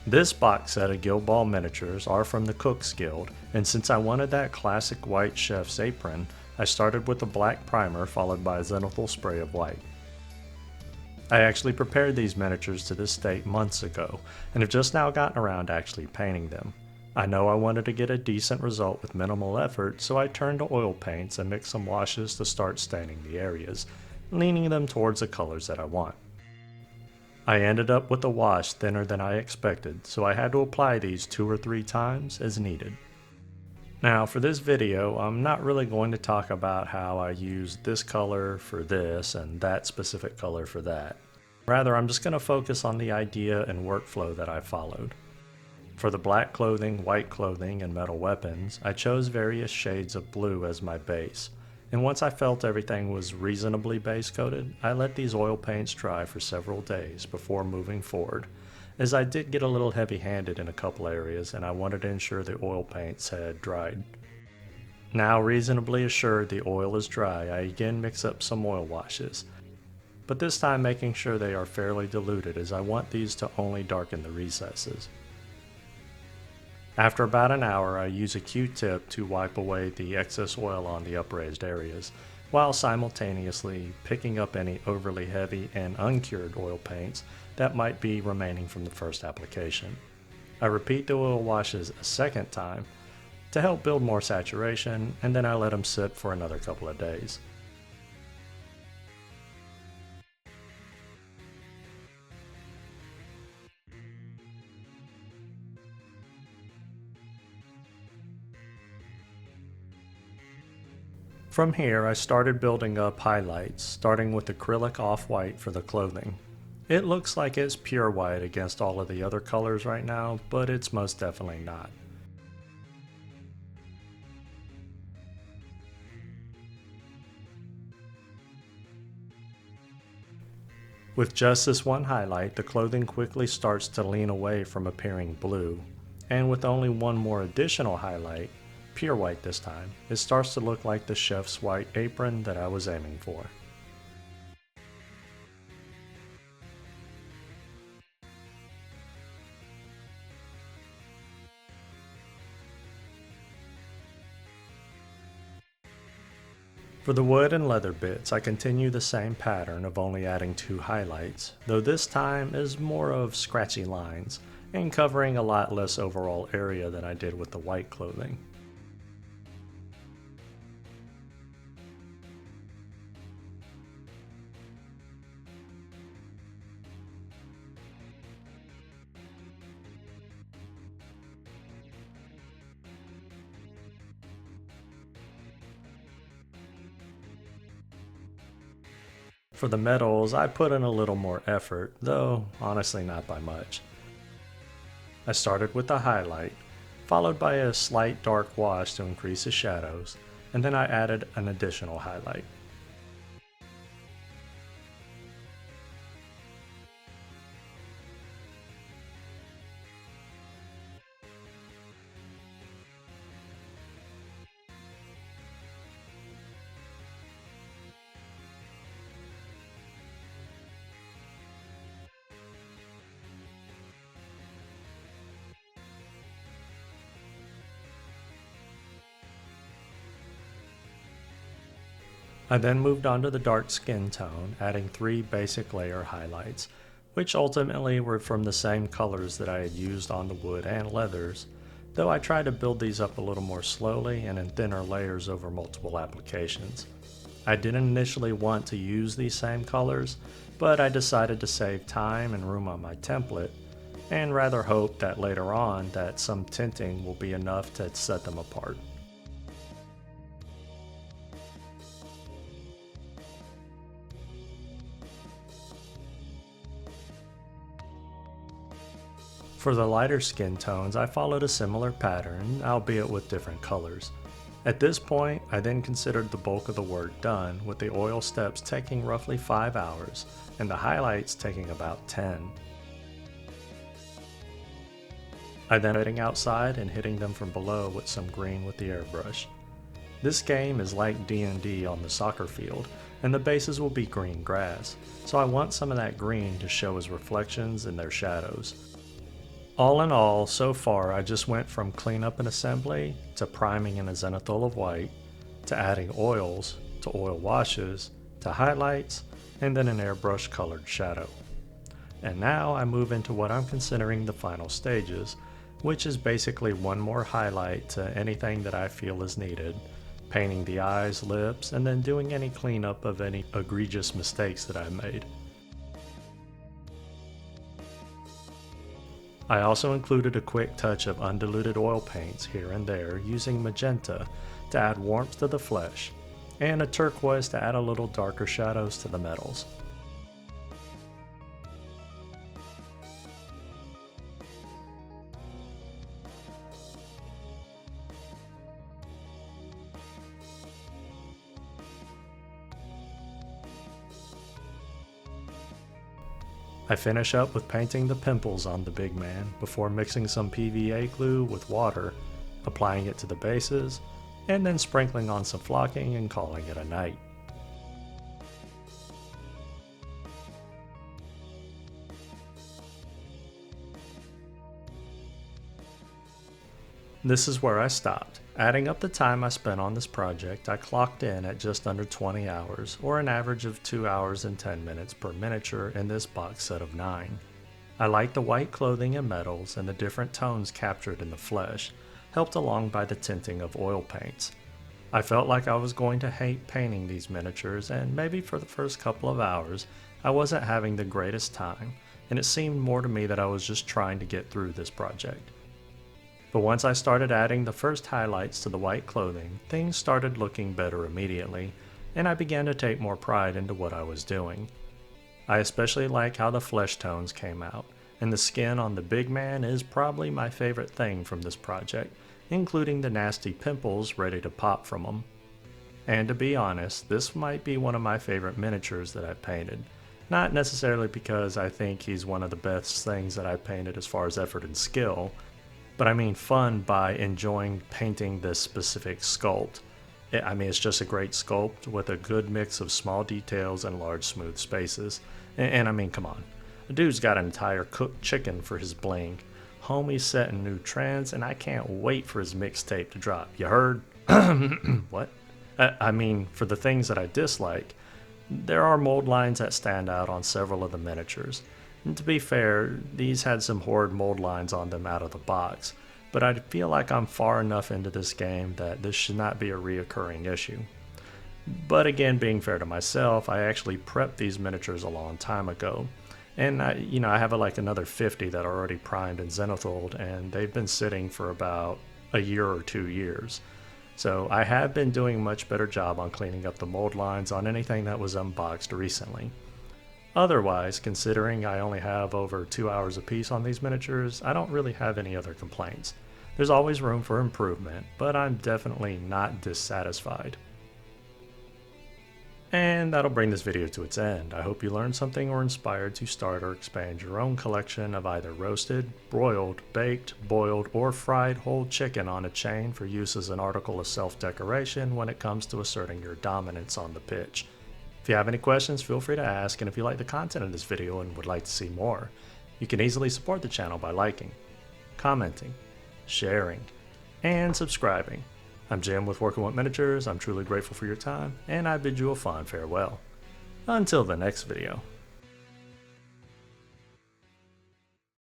This box set of Guildball miniatures are from the Cook's Guild, and since I wanted that classic white chef's apron, I started with a black primer followed by a zenithal spray of white. I actually prepared these miniatures to this state months ago, and have just now gotten around to actually painting them. I know I wanted to get a decent result with minimal effort, so I turned to oil paints and mixed some washes to start staining the areas, leaning them towards the colors that I want. I ended up with a wash thinner than I expected, so I had to apply these 2 or 3 times as needed. Now for this video, I'm not really going to talk about how I used this color for this and that specific color for that. Rather, I'm just going to focus on the idea and workflow that I followed. For the black clothing, white clothing, and metal weapons, I chose various shades of blue as my base, and once I felt everything was reasonably base coated, I let these oil paints dry for several days before moving forward, as I did get a little heavy-handed in a couple areas and I wanted to ensure the oil paints had dried. Now reasonably assured the oil is dry, I again mix up some oil washes, but this time making sure they are fairly diluted as I want these to only darken the recesses. After about an hour, I use a Q-tip to wipe away the excess oil on the upraised areas, while simultaneously picking up any overly heavy and uncured oil paints that might be remaining from the first application. I repeat the oil washes a second time to help build more saturation, and then I let them sit for another couple of days. From here, I started building up highlights, starting with acrylic off-white for the clothing. It looks like it's pure white against all of the other colors right now, but it's most definitely not. With just this one highlight, the clothing quickly starts to lean away from appearing blue, and with only one more additional highlight, pure white this time, it starts to look like the chef's white apron that I was aiming for. For the wood and leather bits, I continue the same pattern of only adding 2 highlights, though this time is more of scratchy lines, and covering a lot less overall area than I did with the white clothing. For the metals, I put in a little more effort, though honestly not by much. I started with a highlight, followed by a slight dark wash to increase the shadows, and then I added an additional highlight. I then moved on to the dark skin tone, adding 3 basic layer highlights, which ultimately were from the same colors that I had used on the wood and leathers, though I tried to build these up a little more slowly and in thinner layers over multiple applications. I didn't initially want to use these same colors, but I decided to save time and room on my template, and rather hope that later on that some tinting will be enough to set them apart. For the lighter skin tones, I followed a similar pattern, albeit with different colors. At this point, I then considered the bulk of the work done, with the oil steps taking roughly 5 hours, and the highlights taking about 10. I then hitting outside and hitting them from below with some green with the airbrush. This game is like D&D on the soccer field, and the bases will be green grass, so I want some of that green to show as reflections in their shadows. All in all, so far I just went from cleanup and assembly to priming in a zenithal of white, to adding oils, to oil washes, to highlights, and then an airbrush colored shadow. And now I move into what I'm considering the final stages, which is basically one more highlight to anything that I feel is needed, painting the eyes, lips, and then doing any cleanup of any egregious mistakes that I made. I also included a quick touch of undiluted oil paints here and there using magenta to add warmth to the flesh, and a turquoise to add a little darker shadows to the metals. I finish up with painting the pimples on the big man before mixing some PVA glue with water, applying it to the bases, and then sprinkling on some flocking and calling it a night. This is where I stopped. Adding up the time I spent on this project, I clocked in at just under 20 hours, or an average of 2 hours and 10 minutes per miniature in this box set of 9. I like the white clothing and metals and the different tones captured in the flesh, helped along by the tinting of oil paints. I felt like I was going to hate painting these miniatures, and maybe for the first couple of hours, I wasn't having the greatest time, and it seemed more to me that I was just trying to get through this project. But once I started adding the first highlights to the white clothing, things started looking better immediately, and I began to take more pride into what I was doing. I especially like how the flesh tones came out, and the skin on the big man is probably my favorite thing from this project, including the nasty pimples ready to pop from them. And to be honest, this might be one of my favorite miniatures that I've painted. Not necessarily because I think he's one of the best things that I've painted as far as effort and skill, but I mean fun by enjoying painting this specific sculpt. It's just a great sculpt with a good mix of small details and large smooth spaces. And I mean, come on. The dude's got an entire cooked chicken for his bling. Homie's setting new trends, and I can't wait for his mixtape to drop. You heard? What? For the things that I dislike, there are mold lines that stand out on several of the miniatures. And to be fair, these had some horrid mold lines on them out of the box, but I feel like I'm far enough into this game that this should not be a reoccurring issue. But again, being fair to myself, I actually prepped these miniatures a long time ago, and I have another 50 that are already primed and zenithaled, and they've been sitting for about a year or 2 years. So I have been doing a much better job on cleaning up the mold lines on anything that was unboxed recently. Otherwise, considering I only have over 2 hours apiece on these miniatures, I don't really have any other complaints. There's always room for improvement, but I'm definitely not dissatisfied. And that'll bring this video to its end. I hope you learned something or inspired to start or expand your own collection of either roasted, broiled, baked, boiled, or fried whole chicken on a chain for use as an article of self-decoration when it comes to asserting your dominance on the pitch. If you have any questions, feel free to ask, and if you like the content of this video and would like to see more, you can easily support the channel by liking, commenting, sharing, and subscribing. I'm Jim with Working with Miniatures. I'm truly grateful for your time, and I bid you a fond farewell. Until the next video.